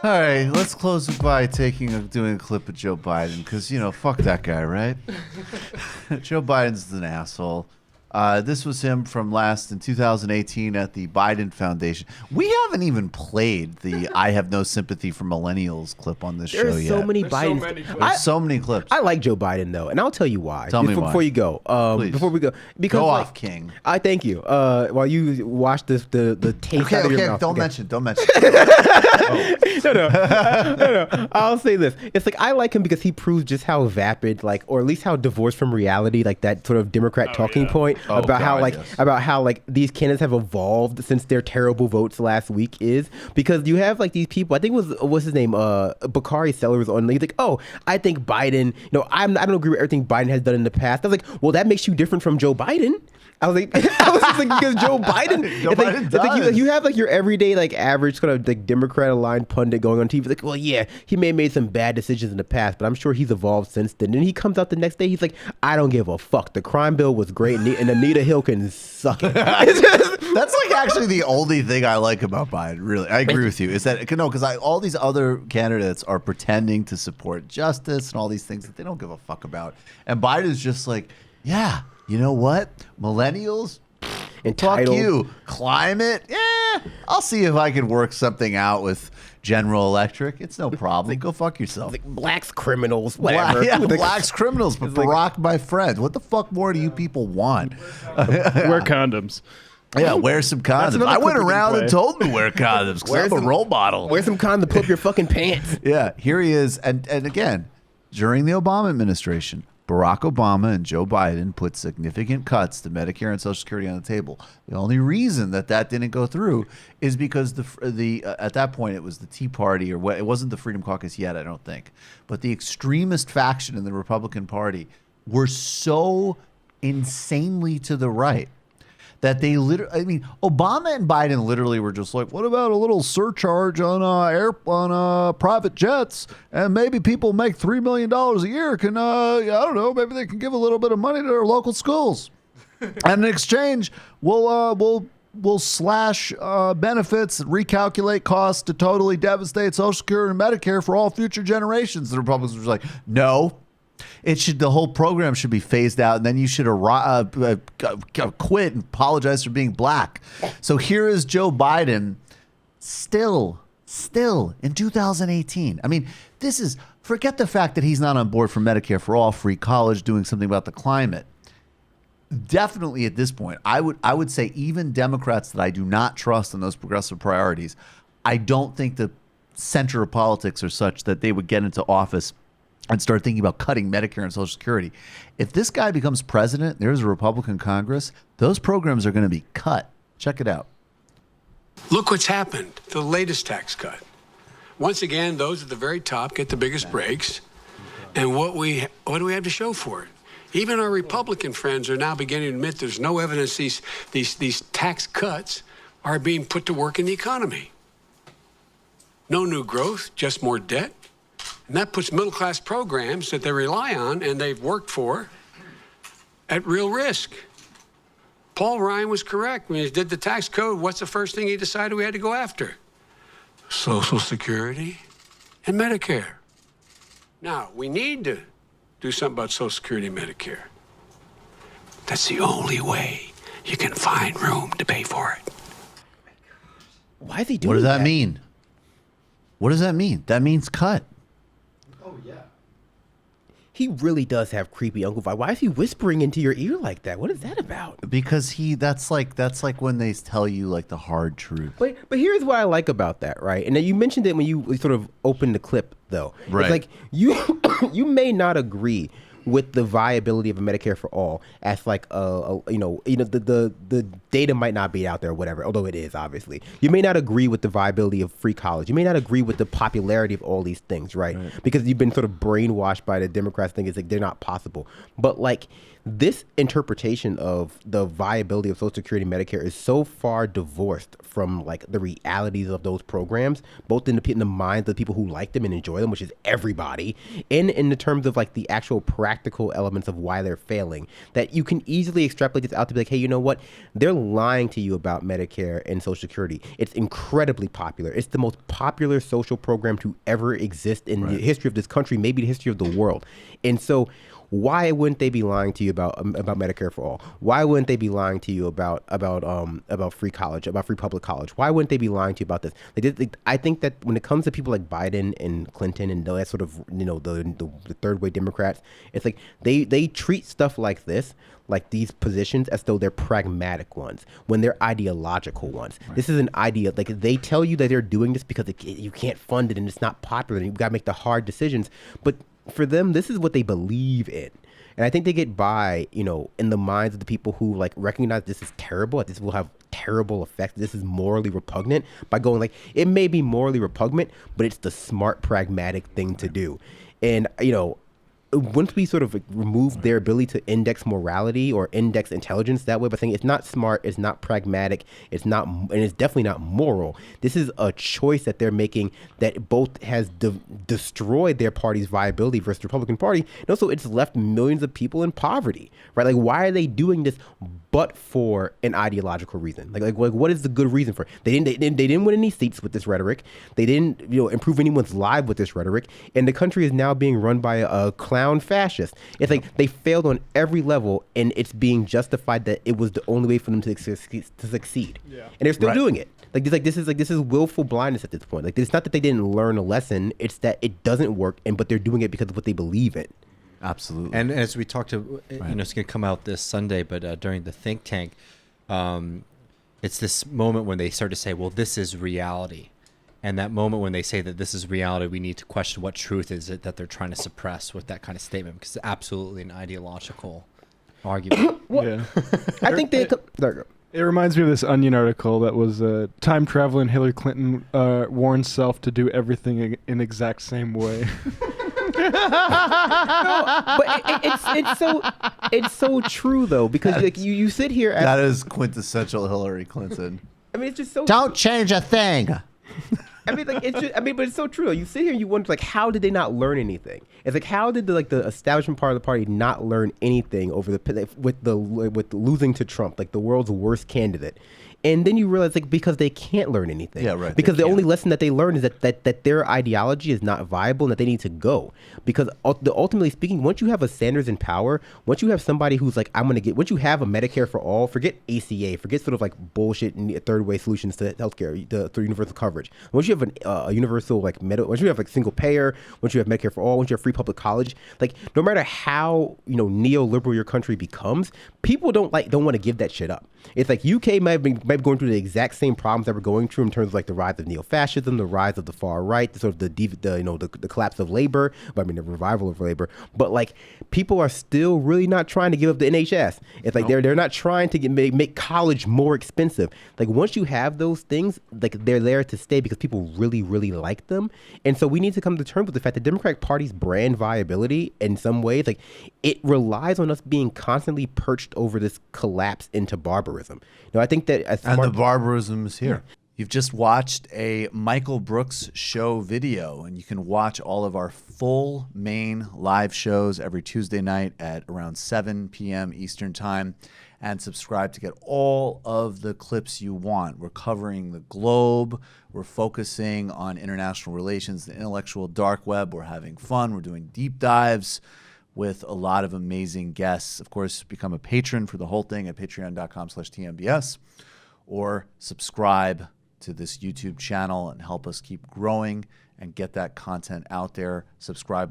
All right, let's close it by doing a clip of Joe Biden because fuck that guy, right? Joe Biden's an asshole. This was him from in 2018 at the Biden Foundation. We haven't even played the "I have no sympathy for millennials" clip on this show yet. There's so many Biden. There's so many clips. I like Joe Biden though, and I'll tell you why. Tell me why. Before you go, before we go, because go off, King. I thank you. While you watch the taste out of your mouth. Don't mention. No. I'll say this. It's like I like him because he proves just how vapid, or at least how divorced from reality, that sort of Democrat talking point about how these candidates have evolved since their terrible votes last week is because you have these people. I think it was what's his name, Bakari Sellers on. He's like, oh, I think Biden. I don't agree with everything Biden has done in the past. I was like, well, that makes you different from Joe Biden. I was just like, because Joe Biden, you have your everyday average kind of Democrat aligned pundit going on TV. Well, yeah, he may have made some bad decisions in the past, but I'm sure he's evolved since then. And he comes out the next day, he's like, I don't give a fuck. The crime bill was great, and Anita Hill can suck it. That's actually the only thing I like about Biden. Really, I agree with you. Is that because all these other candidates are pretending to support justice and all these things that they don't give a fuck about, and Biden's just like, yeah. You know what? Millennials, entitled. Fuck you. Climate, I'll see if I can work something out with General Electric. It's no problem. Go fuck yourself. Blacks, criminals, whatever. Blacks, criminals, but Barack, my friend. What the fuck more do you people want? Wear condoms. Yeah, wear some condoms. I went around and told him to wear condoms because I'm a role model. Wear some condoms to pull up your fucking pants. Yeah, here he is. And again, during the Obama administration, Barack Obama and Joe Biden put significant cuts to Medicare and Social Security on the table. The only reason that didn't go through is because at that point it was the Tea Party, or it wasn't the Freedom Caucus yet, I don't think, but the extremist faction in the Republican Party were so insanely to the right that they Obama and Biden literally were just like, what about a little surcharge on private jets, and maybe people make $3 million a year can I don't know, maybe they can give a little bit of money to their local schools, and in exchange we'll slash benefits, recalculate costs to totally devastate Social Security and Medicare for all future generations. The Republicans were like, no. The whole program should be phased out, and then you should quit and apologize for being black. So here is Joe Biden, still in 2018. I mean, forget the fact that he's not on board for Medicare for all, free college, doing something about the climate. Definitely at this point, I would say even Democrats that I do not trust in those progressive priorities, I don't think the center of politics are such that they would get into office and start thinking about cutting Medicare and Social Security. If this guy becomes president, there's a Republican Congress, those programs are going to be cut. Check it out. Look what's happened, the latest tax cut. Once again, those at the very top get the biggest breaks. And what do we have to show for it? Even our Republican friends are now beginning to admit there's no evidence these tax cuts are being put to work in the economy. No new growth, just more debt. And that puts middle-class programs that they rely on and they've worked for at real risk. Paul Ryan was correct. When he did the tax code, what's the first thing he decided we had to go after? Social Security and Medicare. Now, we need to do something about Social Security and Medicare. That's the only way you can find room to pay for it. Why is he doing that? What does that mean? What does that mean? That means cut. He really does have creepy uncle vibe. Why is he whispering into your ear like that? What is that about? Because that's like when they tell you the hard truth. But here's what I like about that, right? And then you mentioned it when you sort of opened the clip, though. Right. It's like you may not agree with the viability of a Medicare for all as the data might not be out there or whatever, although it is, obviously. You may not agree with the viability of free college. You may not agree with the popularity of all these things, right? Because you've been sort of brainwashed by the Democrats thinking it's they're not possible. But this interpretation of the viability of Social Security and Medicare is so far divorced from like the realities of those programs, both in the minds of the people who like them and enjoy them, which is everybody, and in the terms of like the actual practical elements of why they're failing, that you can easily extrapolate this out to be like, hey, you know what? They're lying to you about Medicare and Social Security. It's incredibly popular. It's the most popular social program to ever exist in the history of this country, maybe the history of the world. And so why wouldn't they be lying to you about Medicare for all? Why wouldn't they be lying to you about free college, about free public college? Why wouldn't they be lying to you about this? I think that when it comes to people like Biden and Clinton and that sort of, you know, the third way Democrats, it's like they treat stuff like this, like these positions, as though they're pragmatic ones when they're ideological ones. Right. This is an idea. Like they tell you that they're doing this because you can't fund it and it's not popular and you've got to make the hard decisions. But for them, this is what they believe in. And I think they get by, you know, in the minds of the people who like recognize this is terrible, that this will have terrible effects, this is morally repugnant, by going like, it may be morally repugnant, but it's the smart, pragmatic thing to do. And, you know, once we sort of remove their ability to index morality or index intelligence that way by saying it's not smart, it's not pragmatic, it's not, and it's definitely not moral. This is a choice that they're making that both has destroyed their party's viability versus the Republican Party, and also it's left millions of people in poverty, right? Like, why are they doing this but for an ideological reason? Like what is the good reason for it? They didn't win any seats with this rhetoric. They didn't, you know, improve anyone's life with this rhetoric, and the country is now being run by a clown fascist. It's like they failed on every level, and it's being justified that it was the only way for them to succeed. Yeah. And they're still doing it. This is willful blindness at this point. Like, it's not that they didn't learn a lesson; it's that it doesn't work, but they're doing it because of what they believe in. Absolutely. And as we talked to, you know, it's going to come out this Sunday, but during the think tank, it's this moment when they start to say, "Well, this is reality." And that moment when they say that this is reality, we need to question what truth is it that they're trying to suppress with that kind of statement, because it's absolutely an ideological argument. Yeah. I think they... It reminds me of this Onion article that was time traveling Hillary Clinton warns self to do everything in exact same way. It's so true though, because like you sit here. That is quintessential Hillary Clinton. I mean, it's just so. Don't change a thing. I mean, like, it's just, I mean, but it's so true. You sit here and you wonder, like, how did they not learn anything? It's like, how did the establishment part of the party not learn anything over with losing to Trump, like the world's worst candidate? And then you realize, like, because they can't learn anything. Yeah, right. Because the only lesson that they learn is that their ideology is not viable and that they need to go. Because ultimately speaking, once you have a Sanders in power, once you have somebody who's like, once you have a Medicare for all, forget ACA, forget sort of like bullshit and third way solutions to healthcare, to universal coverage. Once you have a universal, like, once you have like single payer, once you have Medicare for all, once you have free public college, like, no matter how, you know, neoliberal your country becomes, people don't want to give that shit up. It's like UK might be going through the exact same problems that we're going through in terms of like the rise of neo-fascism, the rise of the far right, the collapse of labor, the revival of labor. But like, people are still really not trying to give up the NHS. It's like they're not trying to make college more expensive. Like, once you have those things, like, they're there to stay because people really, really like them. And so we need to come to terms with the fact that the Democratic Party's brand viability in some ways, like, it relies on us being constantly perched over this collapse into barbarism. You know, I think that the barbarism is here. Yeah. You've just watched a Michael Brooks show video, and you can watch all of our full main live shows every Tuesday night at around 7 p.m. Eastern Time, and subscribe to get all of the clips you want. We're covering the globe. We're focusing on international relations, the intellectual dark web. We're having fun. We're doing deep dives with a lot of amazing guests. Of course, become a patron for the whole thing at patreon.com/TMBS, or subscribe to this YouTube channel and help us keep growing and get that content out there. Subscribe below.